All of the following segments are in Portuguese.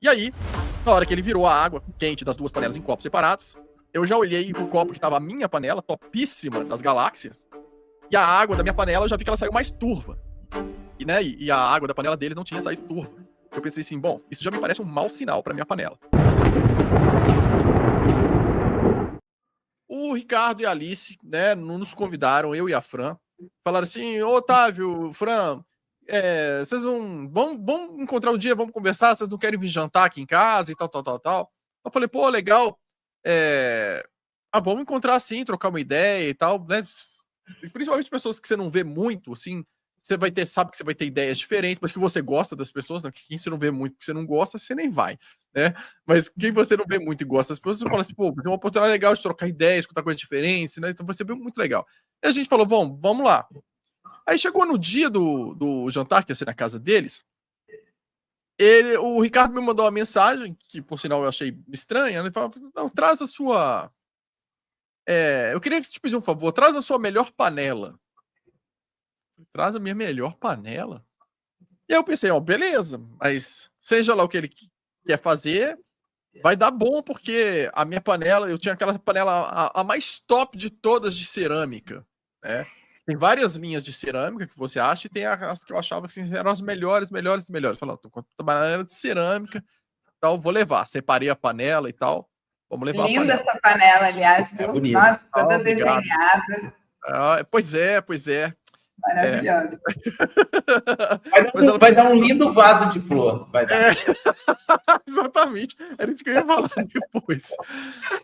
E aí, na hora que ele virou a água quente das duas panelas em copos separados, eu já olhei o copo que tava a minha panela, topíssima das galáxias, e a água da minha panela eu já vi que ela saiu mais turva. E, né, e a água da panela deles não tinha saído turva. Eu pensei assim, bom, isso já me parece um mau sinal pra minha panela. O Ricardo e a Alice, né, nos convidaram, eu e a Fran, falaram assim, ô Otávio, Fran, vocês não, vamos encontrar um dia, vamos conversar, vocês não querem vir jantar aqui em casa e tal, tal, tal, tal. Eu falei, pô, legal, vamos encontrar sim, trocar uma ideia e tal, né, principalmente pessoas que você não vê muito, assim, você sabe que você vai ter ideias diferentes, mas que você gosta das pessoas, né? Quem você não vê muito porque você não gosta, você nem vai, né? Mas quem você não vê muito e gosta das pessoas, você fala assim, pô, tem uma oportunidade legal de trocar ideias, escutar coisas diferentes, né? Então vai ser muito legal. E a gente falou, vamos lá. Aí chegou no dia do jantar, que ia ser na casa deles, o Ricardo me mandou uma mensagem, que por sinal eu achei estranha, ele falou, não, traz a sua... eu queria te pedir um favor, traz a sua melhor panela. Traz a minha melhor panela? E aí eu pensei, ó, beleza, mas seja lá o que ele quer fazer, vai dar bom, porque a minha panela, eu tinha aquela panela a mais top de todas de cerâmica, né? Tem várias linhas de cerâmica que você acha, e tem as que eu achava que assim, eram as melhores. Falei, tô com a panela de cerâmica, tal, vou levar. Separei a panela e tal, vamos levar a Linda panela. essa panela, aliás, viu? Bonito. Nossa, toda Obrigado. desenhada. Pois é. Maravilhosa. Vai dar um lindo vaso de flor. Vai dar. Exatamente. Era isso que eu ia falar depois.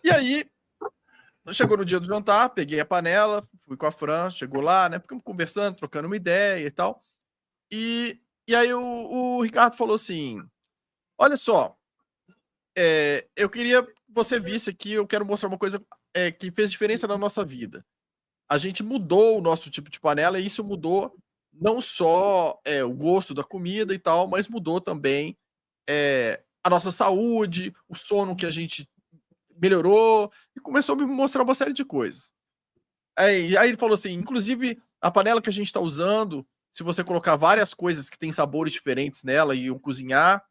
E aí, chegou no dia do jantar, peguei a panela, fui com a Fran, chegou lá, né? Ficamos conversando, trocando uma ideia e tal. E aí o Ricardo falou assim: olha só, eu queria que você visse aqui, eu quero mostrar uma coisa que fez diferença na nossa vida. A gente mudou o nosso tipo de panela e isso mudou não só o gosto da comida e tal, mas mudou também a nossa saúde, o sono que a gente melhorou, e começou a me mostrar uma série de coisas. Aí ele falou assim, inclusive a panela que a gente está usando, se você colocar várias coisas que têm sabores diferentes nela e eu cozinhar,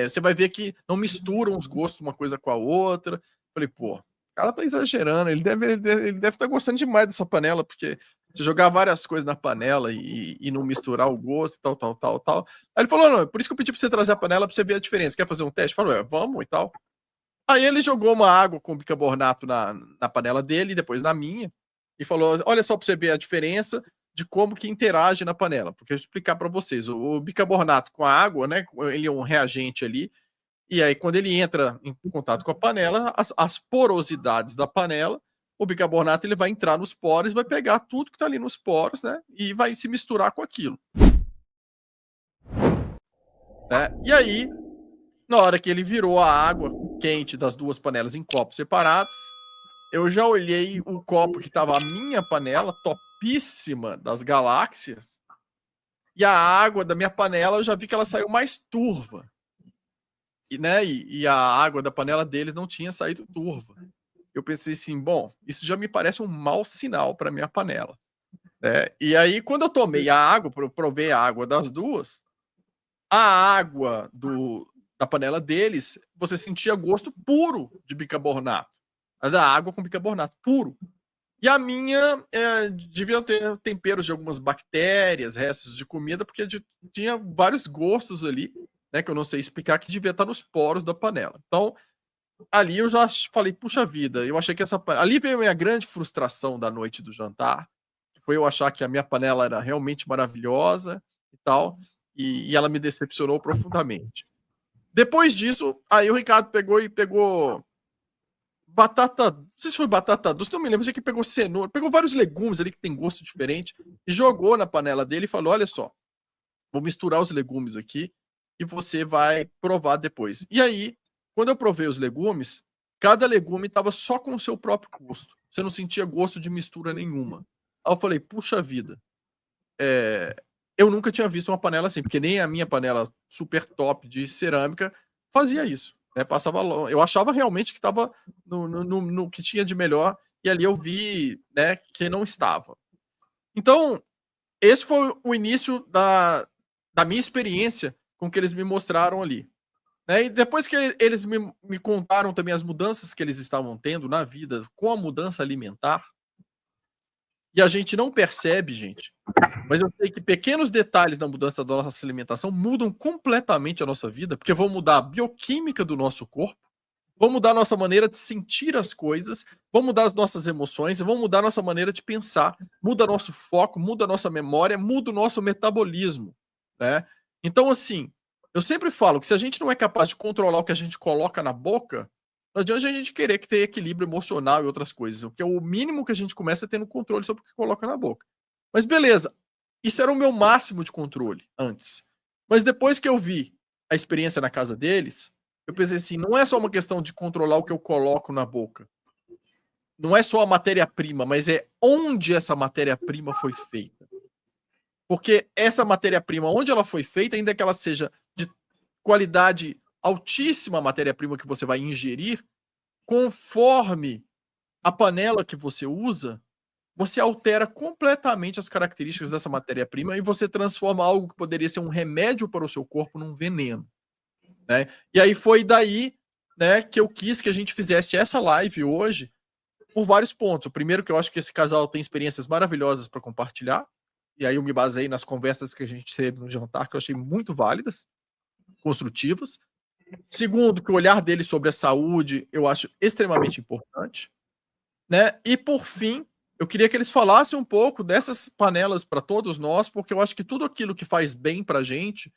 você vai ver que não misturam os gostos uma coisa com a outra. Falei, pô, o cara tá exagerando, ele deve estar gostando demais dessa panela, porque se jogar várias coisas na panela e não misturar o gosto, tal. Aí ele falou, não, por isso que eu pedi pra você trazer a panela pra você ver a diferença. Quer fazer um teste? Falou, vamos e tal. Aí ele jogou uma água com bicarbonato na panela dele, e depois na minha, e falou, olha só pra você ver a diferença de como que interage na panela. Porque eu vou explicar para vocês, o bicarbonato com a água, né, ele é um reagente ali, e aí quando ele entra em contato com a panela, as porosidades da panela, o bicarbonato ele vai entrar nos poros, vai pegar tudo que tá ali nos poros, né, e vai se misturar com aquilo. Né? E aí, na hora que ele virou a água quente das duas panelas em copos separados, eu já olhei o copo que tava a minha panela, topíssima das galáxias, e a água da minha panela eu já vi que ela saiu mais turva. E, né, e a água da panela deles não tinha saído turva. Eu pensei assim, bom, isso já me parece um mau sinal para minha panela. E aí, quando eu tomei a água, provei a água das duas, a água da panela deles, você sentia gosto puro de bicarbonato. Da água com bicarbonato, puro. E a minha devia ter temperos de algumas bactérias, restos de comida, porque tinha vários gostos ali, né, que eu não sei explicar, que devia estar nos poros da panela. Então, ali eu já falei, puxa vida, eu achei que ali veio a minha grande frustração da noite do jantar, que foi eu achar que a minha panela era realmente maravilhosa e tal, e ela me decepcionou profundamente. Depois disso, aí o Ricardo pegou batata, não sei se foi batata doce, não me lembro, sei que pegou cenoura, pegou vários legumes ali que tem gosto diferente e jogou na panela dele e falou, olha só, vou misturar os legumes aqui e você vai provar depois. E aí, quando eu provei os legumes, cada legume estava só com o seu próprio gosto. Você não sentia gosto de mistura nenhuma. Aí eu falei, puxa vida, eu nunca tinha visto uma panela assim, porque nem a minha panela super top de cerâmica fazia isso. Passava, eu achava realmente que estava no que tinha de melhor, e ali eu vi, né, que não estava. Então, esse foi o início da minha experiência com o que eles me mostraram ali. Né? E depois que eles me contaram também as mudanças que eles estavam tendo na vida com a mudança alimentar, e a gente não percebe, gente, mas eu sei que pequenos detalhes da mudança da nossa alimentação mudam completamente a nossa vida, porque vão mudar a bioquímica do nosso corpo, vão mudar a nossa maneira de sentir as coisas, vão mudar as nossas emoções, vão mudar a nossa maneira de pensar, muda nosso foco, muda a nossa memória, muda o nosso metabolismo, né? Então, assim, eu sempre falo que se a gente não é capaz de controlar o que a gente coloca na boca, não adianta a gente querer que tenha equilíbrio emocional e outras coisas, porque o mínimo que a gente começa é tendo controle sobre o que coloca na boca. Mas beleza, isso era o meu máximo de controle antes. Mas depois que eu vi a experiência na casa deles, eu pensei assim, não é só uma questão de controlar o que eu coloco na boca. Não é só a matéria-prima, mas é onde essa matéria-prima foi feita. Porque essa matéria-prima, onde ela foi feita, ainda que ela seja de qualidade altíssima, a matéria-prima que você vai ingerir, conforme a panela que você usa, você altera completamente as características dessa matéria-prima e você transforma algo que poderia ser um remédio para o seu corpo num veneno. Né? E aí foi daí, né, que eu quis que a gente fizesse essa live hoje por vários pontos. O primeiro, que eu acho que esse casal tem experiências maravilhosas para compartilhar, e aí eu me basei nas conversas que a gente teve no jantar, que eu achei muito válidas, construtivas. Segundo, que o olhar dele sobre a saúde eu acho extremamente importante. Né? E por fim, eu queria que eles falassem um pouco dessas panelas para todos nós, porque eu acho que tudo aquilo que faz bem para a gente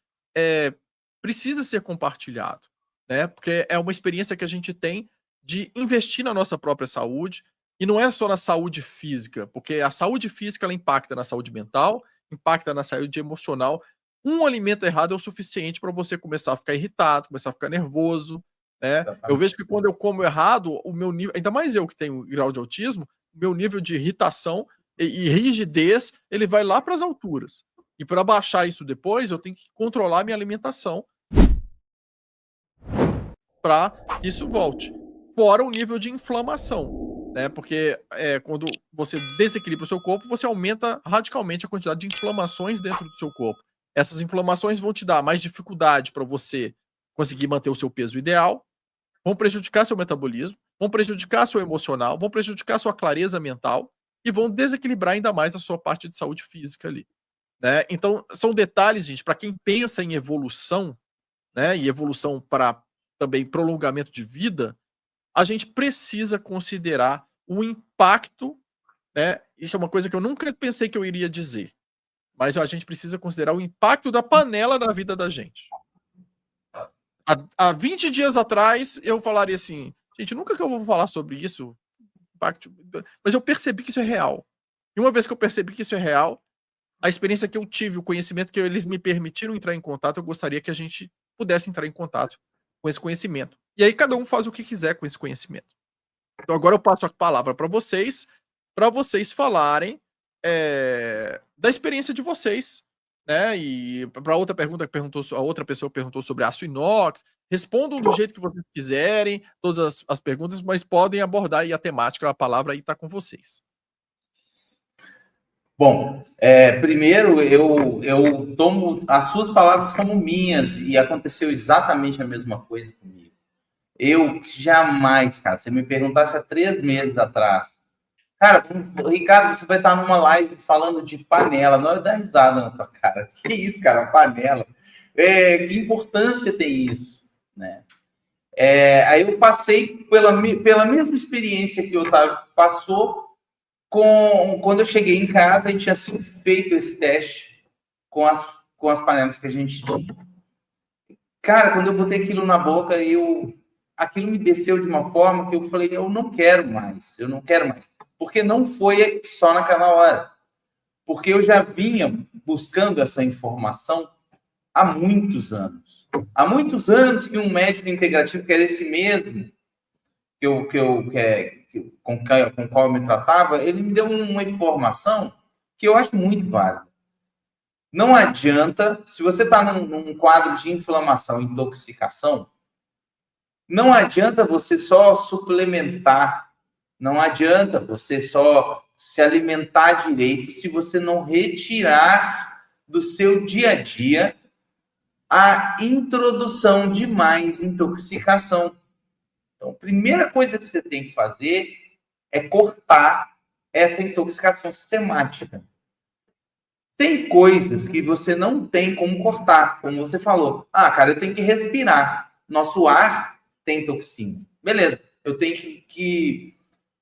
precisa ser compartilhado, né? Porque é uma experiência que a gente tem de investir na nossa própria saúde, e não é só na saúde física, porque a saúde física ela impacta na saúde mental, impacta na saúde emocional. Um alimento errado é o suficiente para você começar a ficar irritado, começar a ficar nervoso, né? Eu vejo que quando eu como errado, o meu nível, ainda mais eu que tenho grau de autismo, o meu nível de irritação e rigidez, ele vai lá para as alturas. E para baixar isso depois, eu tenho que controlar minha alimentação para que isso volte. Fora o nível de inflamação, né? Porque quando você desequilibra o seu corpo, você aumenta radicalmente a quantidade de inflamações dentro do seu corpo. Essas inflamações vão te dar mais dificuldade para você conseguir manter o seu peso ideal, vão prejudicar seu metabolismo, vão prejudicar seu emocional, vão prejudicar sua clareza mental e vão desequilibrar ainda mais a sua parte de saúde física ali. Né? Então, são detalhes, gente, para quem pensa em evolução, né, e evolução para também prolongamento de vida, a gente precisa considerar o impacto, né? Isso é uma coisa que eu nunca pensei que eu iria dizer, mas a gente precisa considerar o impacto da panela na vida da gente. Há 20 dias atrás, eu falaria assim, gente, nunca que eu vou falar sobre isso, impacto, mas eu percebi que isso é real. E uma vez que eu percebi que isso é real, a experiência que eu tive, o conhecimento que eles me permitiram entrar em contato, eu gostaria que a gente pudesse entrar em contato com esse conhecimento. E aí cada um faz o que quiser com esse conhecimento. Então agora eu passo a palavra para vocês falarem da experiência de vocês, né? E para outra pergunta que perguntou, a outra pessoa perguntou sobre aço inox, respondam do jeito que vocês quiserem, todas as perguntas, mas podem abordar aí a temática, a palavra aí está com vocês. Bom, primeiro eu tomo as suas palavras como minhas e aconteceu exatamente a mesma coisa comigo. Eu jamais, cara, se me perguntasse há 3 meses atrás, cara, Ricardo, você vai estar numa live falando de panela, não, eu dar risada na tua cara. Que isso, cara, panela? Que importância tem isso, né? Aí eu passei pela mesma experiência que o Otávio passou. Quando eu cheguei em casa, a gente tinha sido feito esse teste com as panelas que a gente tinha. Cara, quando eu botei aquilo na boca, aquilo me desceu de uma forma que eu falei, eu não quero mais. Porque não foi só naquela hora. Porque eu já vinha buscando essa informação há muitos anos. Há muitos anos que um médico integrativo, que era esse mesmo, com o qual eu me tratava, ele me deu uma informação que eu acho muito válida. Não adianta, se você está num quadro de inflamação, intoxicação, não adianta você só suplementar, não adianta você só se alimentar direito se você não retirar do seu dia a dia a introdução de mais intoxicação. Então, a primeira coisa que você tem que fazer é cortar essa intoxicação sistemática. Tem coisas que você não tem como cortar, como você falou. Ah, cara, eu tenho que respirar. Nosso ar tem toxina. Beleza, eu tenho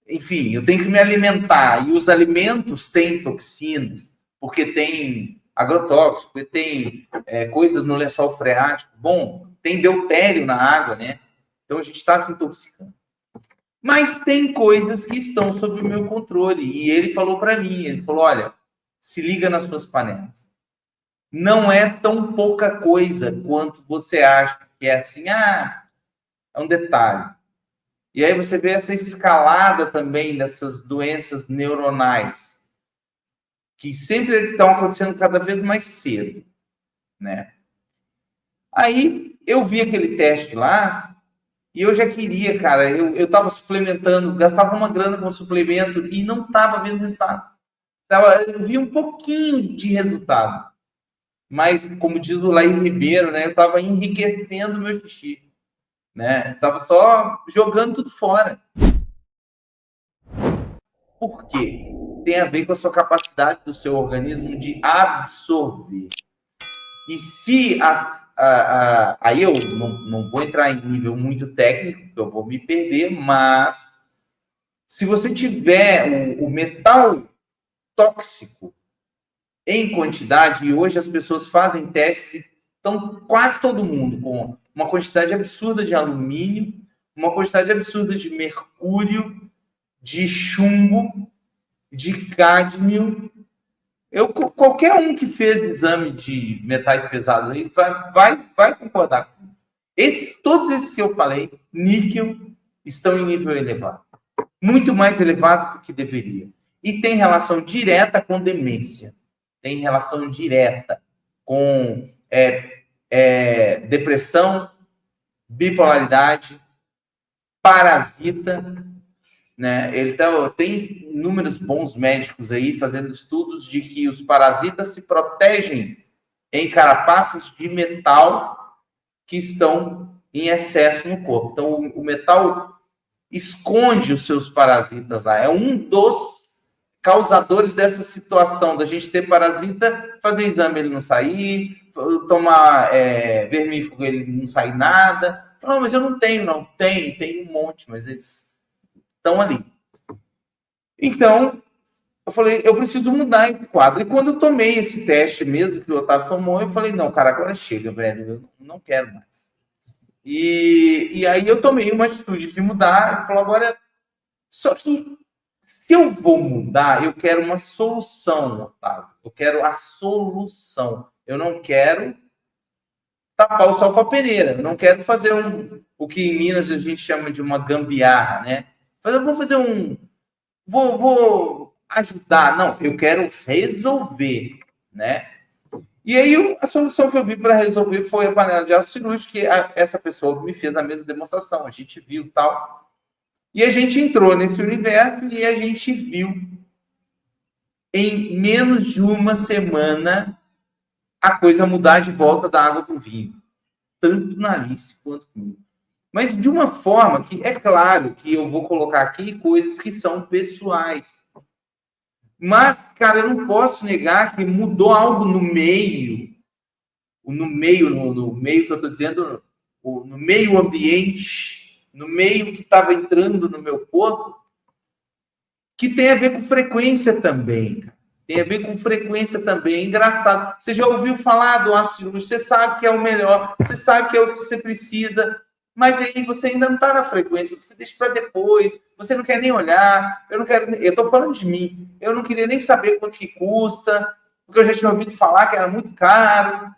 enfim, eu tenho que me alimentar. E os alimentos têm toxinas, porque tem agrotóxico, porque tem coisas no lençol freático. Bom, tem deutério na água, né? Então a gente está se intoxicando. Mas tem coisas que estão sob o meu controle. E ele falou para mim, ele falou, olha, se liga nas suas panelas. Não é tão pouca coisa quanto você acha que é assim, é um detalhe. E aí você vê essa escalada também dessas doenças neuronais, que sempre estão acontecendo cada vez mais cedo, né? Aí eu vi aquele teste lá, e eu já queria, cara, eu estava suplementando, gastava uma grana com suplemento e não estava vendo resultado. Eu vi um pouquinho de resultado. Mas, como diz o Laí Ribeiro, né, eu estava enriquecendo meu xixi. Né? Estava só jogando tudo fora. Por quê? Tem a ver com a sua capacidade do seu organismo de absorver. E se aí eu não vou entrar em nível muito técnico, porque eu vou me perder, mas se você tiver o metal tóxico em quantidade, e hoje as pessoas fazem testes, então quase todo mundo com uma quantidade absurda de alumínio, uma quantidade absurda de mercúrio, de chumbo, de cádmio. Qualquer um que fez exame de metais pesados aí vai concordar comigo. Todos esses que eu falei, níquel, estão em nível elevado. Muito mais elevado do que deveria. E tem relação direta com demência. Tem relação direta com depressão, bipolaridade, parasita, né? Tem inúmeros bons médicos aí fazendo estudos de que os parasitas se protegem em carapaças de metal que estão em excesso no corpo. Então, o metal esconde os seus parasitas lá. É um dos causadores dessa situação, da gente ter parasita, fazer exame ele não sair, tomar vermífugo ele não sair nada. Não, mas eu não tenho, não. Tem um monte, mas eles estão ali. Então, eu falei, eu preciso mudar esse quadro. E quando eu tomei esse teste mesmo, que o Otávio tomou, eu falei, não, cara, agora chega, velho, eu não quero mais. E aí eu tomei uma atitude de mudar, eu falei, agora... Só que se eu vou mudar, eu quero uma solução, Otávio. Eu quero a solução. Eu não quero tapar o sol com a peneira. Eu não quero fazer o que em Minas a gente chama de uma gambiarra, né? Mas eu vou fazer vou ajudar. Não, eu quero resolver, né? E aí a solução que eu vi para resolver foi a panela de aço cirúrgico, que essa pessoa me fez a mesma demonstração. A gente viu tal. E a gente entrou nesse universo e a gente viu em menos de uma semana a coisa mudar de volta da água para o vinho. Tanto na Alice quanto comigo. Mas de uma forma que, é claro que eu vou colocar aqui coisas que são pessoais. Mas, cara, eu não posso negar que mudou algo no meio. No meio que eu estou dizendo, no meio ambiente, no meio que estava entrando no meu corpo, que tem a ver com frequência também, cara. Tem a ver com frequência também. É engraçado. Você já ouviu falar do ácido cirúrgico? Você sabe que é o melhor, você sabe que é o que você precisa, mas aí você ainda não está na frequência, você deixa para depois, você não quer nem olhar, eu estou falando de mim, eu não queria nem saber quanto que custa, porque eu já tinha ouvido falar que era muito caro.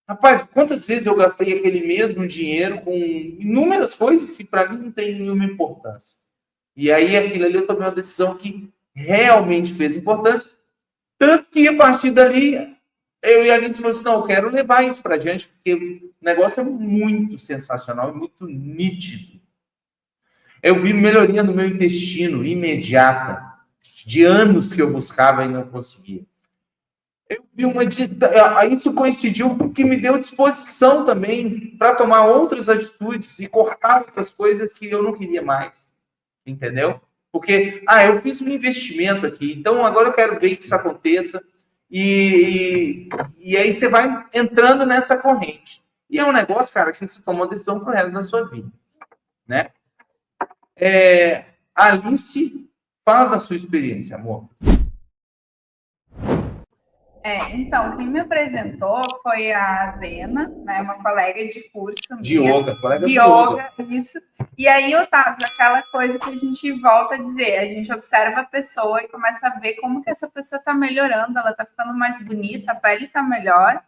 Rapaz, quantas vezes eu gastei aquele mesmo dinheiro com inúmeras coisas que para mim não tem nenhuma importância. E aí aquilo ali eu tomei uma decisão que realmente fez importância, tanto que a partir dali eu e a Alice falamos assim, não, eu quero levar isso para diante, porque o negócio é muito sensacional, muito nítido. Eu vi melhoria no meu intestino imediata, de anos que eu buscava e não conseguia. Eu vi isso coincidiu com o que me deu disposição também para tomar outras atitudes e cortar outras coisas que eu não queria mais. Entendeu? Porque, eu fiz um investimento aqui, então agora eu quero ver que isso aconteça. E aí você vai entrando nessa corrente. E é um negócio, cara, que você toma uma decisão pro resto da sua vida. Né? Alice, fala da sua experiência, amor. Então, quem me apresentou foi a Zena, né, uma colega de curso de minha, yoga, colega de yoga, isso. E aí eu tava aquela coisa que a gente volta a dizer, a gente observa a pessoa e começa a ver como que essa pessoa tá melhorando, ela tá ficando mais bonita, a pele tá melhor,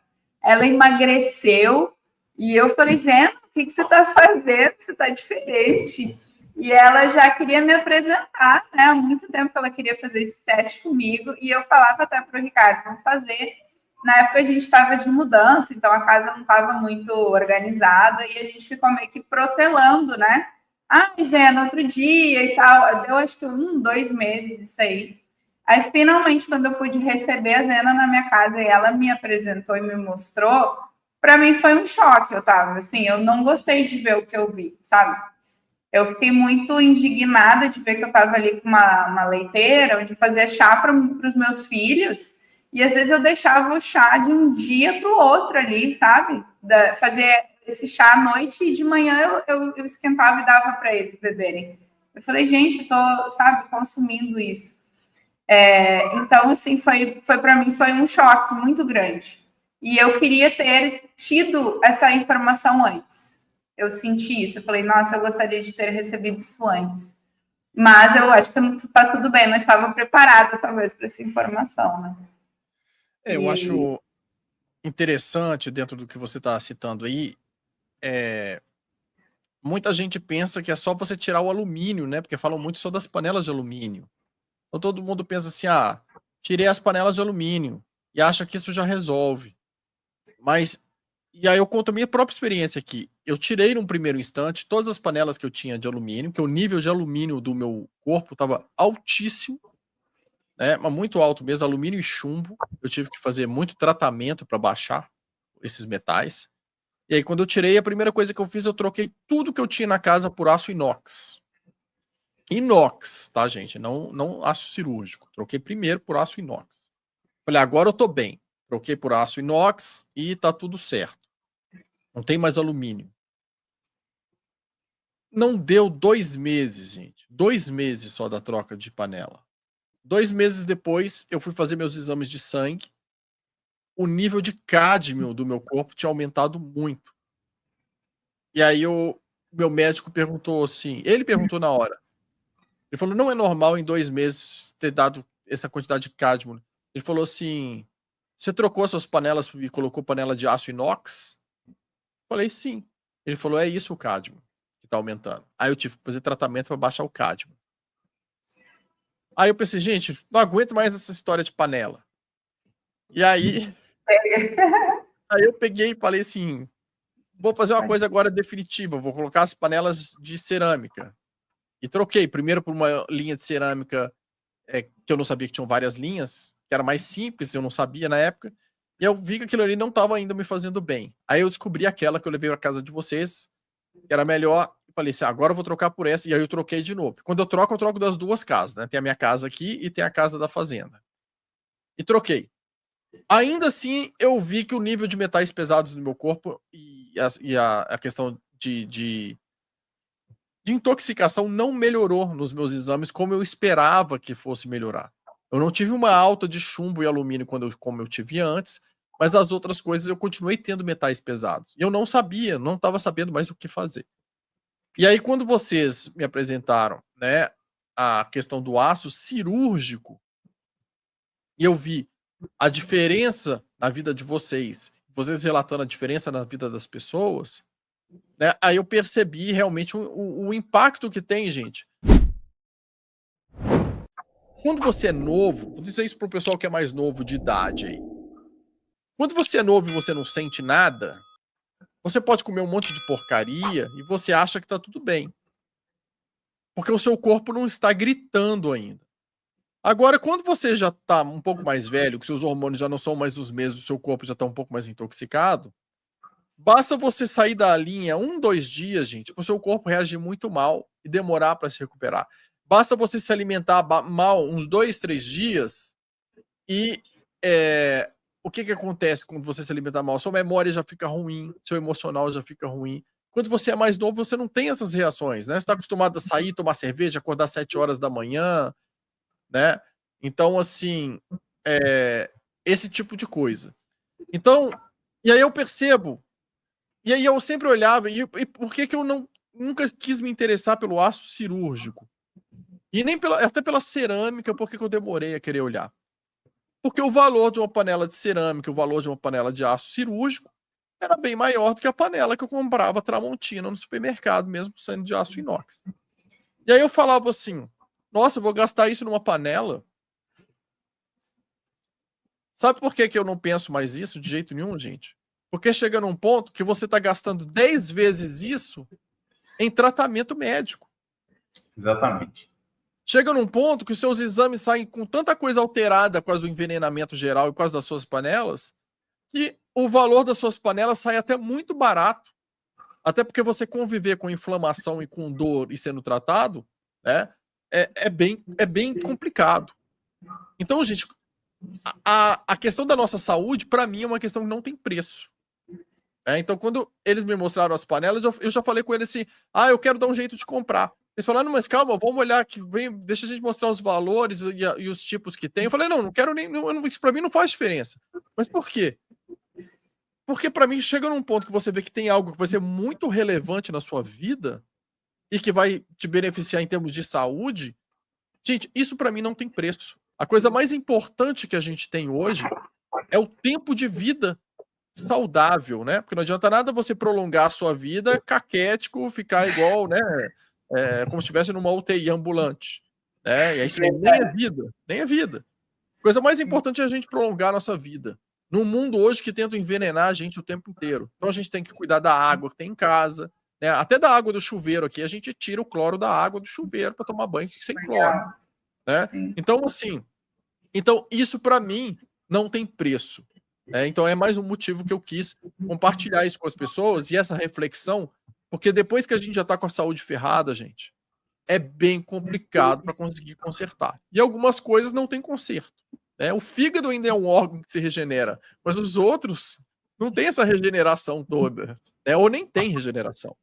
ela emagreceu, e eu falei, Zena, o que você tá fazendo? Você tá diferente. E ela já queria me apresentar, né? Há muito tempo que ela queria fazer esse teste comigo. E eu falava até para o Ricardo, vamos fazer. Na época a gente estava de mudança, então a casa não estava muito organizada. E a gente ficou meio que protelando, né? Zé, outro dia e tal. Deu acho que 2 meses isso aí. Aí, finalmente, quando eu pude receber a Zena na minha casa e ela me apresentou e me mostrou, para mim foi um choque. Eu tava assim, eu não gostei de ver o que eu vi, sabe? Eu fiquei muito indignada de ver que eu estava ali com uma leiteira onde fazia chá para os meus filhos e às vezes eu deixava o chá de um dia para o outro ali, sabe? Fazer esse chá à noite e de manhã eu esquentava e dava para eles beberem. Eu falei, gente, eu tô, sabe, consumindo isso. Então, assim, foi para mim foi um choque muito grande. E eu queria ter tido essa informação antes. Eu senti isso. Eu falei, nossa, eu gostaria de ter recebido isso antes. Mas eu acho que tá tudo bem, não estava preparada, talvez, para essa informação, né? Eu acho interessante, dentro do que você está citando aí, muita gente pensa que é só você tirar o alumínio, né? Porque falam muito só das panelas de alumínio. Então todo mundo pensa assim, tirei as panelas de alumínio e acha que isso já resolve. Mas, e aí eu conto a minha própria experiência aqui. Eu tirei num primeiro instante todas as panelas que eu tinha de alumínio, que o nível de alumínio do meu corpo estava altíssimo, né? Mas muito alto mesmo, alumínio e chumbo. Eu tive que fazer muito tratamento para baixar esses metais. E aí, quando eu tirei, a primeira coisa que eu fiz, eu troquei tudo que eu tinha na casa por aço inox. Inox, tá, gente? Não aço cirúrgico. Troquei primeiro por aço inox. Falei, agora eu tô bem. Troquei por aço inox e tá tudo certo. Não tem mais alumínio. Não deu 2 meses, gente. 2 meses só da troca de panela. 2 meses depois, eu fui fazer meus exames de sangue. O nível de cádmio do meu corpo tinha aumentado muito. E aí meu médico perguntou assim, ele perguntou na hora. Ele falou, não é normal em 2 meses ter dado essa quantidade de cádmio. Ele falou assim, você trocou as suas panelas e colocou panela de aço inox? Falei, sim. Ele falou, é isso o cádmio que tá aumentando. Aí eu tive que fazer tratamento para baixar o cádmio. Aí eu pensei, gente, não aguento mais essa história de panela. E aí eu peguei e falei assim, vou fazer uma coisa agora definitiva, vou colocar as panelas de cerâmica. E troquei primeiro por uma linha de cerâmica que eu não sabia que tinham várias linhas, que era mais simples, eu não sabia na época. E eu vi que aquilo ali não estava ainda me fazendo bem. Aí eu descobri aquela que eu levei para casa de vocês, que era melhor. E falei assim, agora eu vou trocar por essa. E aí eu troquei de novo. Quando eu troco das duas casas, né? Tem a minha casa aqui e tem a casa da fazenda. E troquei. Ainda assim, eu vi que o nível de metais pesados no meu corpo e a questão de intoxicação não melhorou nos meus exames como eu esperava que fosse melhorar. Eu não tive uma alta de chumbo e alumínio como eu tive antes, mas as outras coisas eu continuei tendo metais pesados. E eu não sabia, não estava sabendo mais o que fazer. E aí, quando vocês me apresentaram, né, a questão do aço cirúrgico, e eu vi a diferença na vida de vocês relatando a diferença na vida das pessoas, né, aí eu percebi realmente o impacto que tem, gente. Quando você é novo, vou dizer isso pro pessoal que é mais novo de idade aí. Quando você é novo e você não sente nada, você pode comer um monte de porcaria e você acha que tá tudo bem. Porque o seu corpo não está gritando ainda. Agora, quando você já está um pouco mais velho, que seus hormônios já não são mais os mesmos, o seu corpo já está um pouco mais intoxicado, basta você sair da linha 1, 2 dias, gente, para o seu corpo reagir muito mal e demorar para se recuperar. Basta você se alimentar mal uns 2, 3 dias e o que acontece quando você se alimenta mal? Sua memória já fica ruim, seu emocional já fica ruim. Quando você é mais novo, você não tem essas reações, né? Você está acostumado a sair, tomar cerveja, acordar às 7 horas da manhã, né? Então, assim, esse tipo de coisa. Então, e aí eu percebo, e aí eu sempre olhava, e por que eu nunca quis me interessar pelo aço cirúrgico? E nem até pela cerâmica, por que eu demorei a querer olhar? Porque o valor de uma panela de cerâmica, o valor de uma panela de aço cirúrgico, era bem maior do que a panela que eu comprava Tramontina no supermercado, mesmo sendo de aço inox. E aí eu falava assim, nossa, eu vou gastar isso numa panela? Sabe por que eu não penso mais isso de jeito nenhum, gente? Porque chega num ponto que você está gastando 10 vezes isso em tratamento médico. Exatamente. Chega num ponto que os seus exames saem com tanta coisa alterada por causa do envenenamento geral e por causa das suas panelas, que o valor das suas panelas sai até muito barato. Até porque você conviver com inflamação e com dor e sendo tratado, né, é bem complicado. Então, gente, a questão da nossa saúde, para mim, é uma questão que não tem preço. Então, quando eles me mostraram as panelas, eu já falei com eles assim, eu quero dar um jeito de comprar. Eles falaram, mas calma, vamos olhar aqui, deixa a gente mostrar os valores e os tipos que tem. Eu falei, não quero nem, isso para mim não faz diferença. Mas por quê? Porque para mim chega num ponto que você vê que tem algo que vai ser muito relevante na sua vida e que vai te beneficiar em termos de saúde. Gente, isso para mim não tem preço. A coisa mais importante que a gente tem hoje é o tempo de vida saudável, né? Porque não adianta nada você prolongar a sua vida caquético, ficar igual, né? Como se estivesse numa UTI ambulante. E isso nem é vida, nem é vida. A coisa mais importante é a gente prolongar a nossa vida. Num mundo hoje que tenta envenenar a gente o tempo inteiro. Então a gente tem que cuidar da água que tem em casa, né? Até da água do chuveiro aqui, a gente tira o cloro da água do chuveiro para tomar banho sem cloro. Né? Então, assim, isso para mim não tem preço. Então é mais um motivo que eu quis compartilhar isso com as pessoas e essa reflexão, porque depois que a gente já está com a saúde ferrada, gente, é bem complicado para conseguir consertar. E algumas coisas não tem conserto. O fígado ainda é um órgão que se regenera, mas os outros não tem essa regeneração toda, ou nem tem regeneração.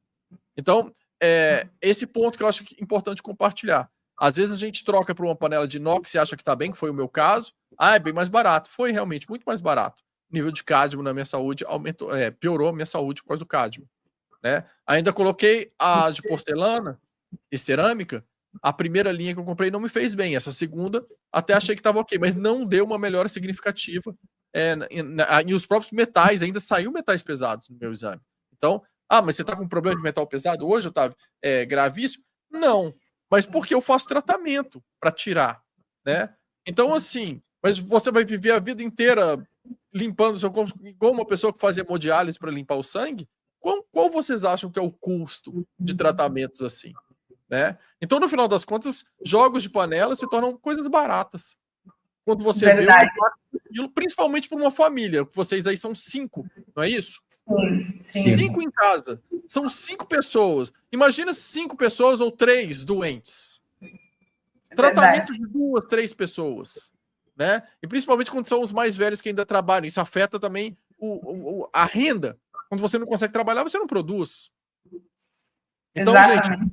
Então, esse ponto que eu acho importante compartilhar. Às vezes a gente troca por uma panela de inox e acha que está bem, que foi o meu caso. É bem mais barato. Foi realmente muito mais barato. O nível de cádmio na minha saúde aumentou, piorou a minha saúde por causa do cádmio. Né? Ainda coloquei a de porcelana e cerâmica. A primeira linha que eu comprei não me fez bem. Essa segunda até achei que estava ok, mas não deu uma melhora significativa. E os próprios metais, ainda saiu metais pesados no meu exame. Então, mas você está com problema de metal pesado hoje, Otávio? Gravíssimo? Não. Mas porque eu faço tratamento para tirar, né? Então, assim, mas você vai viver a vida inteira limpando o seu corpo igual uma pessoa que faz hemodiálise para limpar o sangue? Qual vocês acham que é o custo de tratamentos assim? Né? Então, no final das contas, jogos de panela se tornam coisas baratas. Quando você vê aquilo, principalmente para uma família, vocês aí são 5, não é isso? Sim. 5 em casa. São 5 pessoas. Imagina 5 pessoas ou 3 doentes. Tratamento de 2, 3 pessoas. Né? E principalmente quando são os mais velhos que ainda trabalham. Isso afeta também a renda. Quando você não consegue trabalhar, você não produz. Então, gente,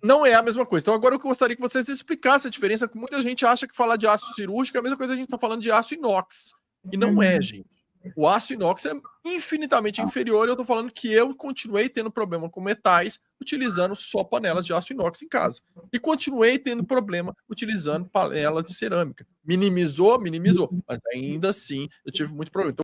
não é a mesma coisa. Então, agora eu gostaria que vocês explicassem a diferença, que muita gente acha que falar de aço cirúrgico é a mesma coisa que a gente está falando de aço inox. E não é, gente. O aço inox é infinitamente inferior e eu estou falando que eu continuei tendo problema com metais utilizando só panelas de aço inox em casa. E continuei tendo problema utilizando panela de cerâmica. Minimizou, mas ainda assim eu tive muito problema. Então,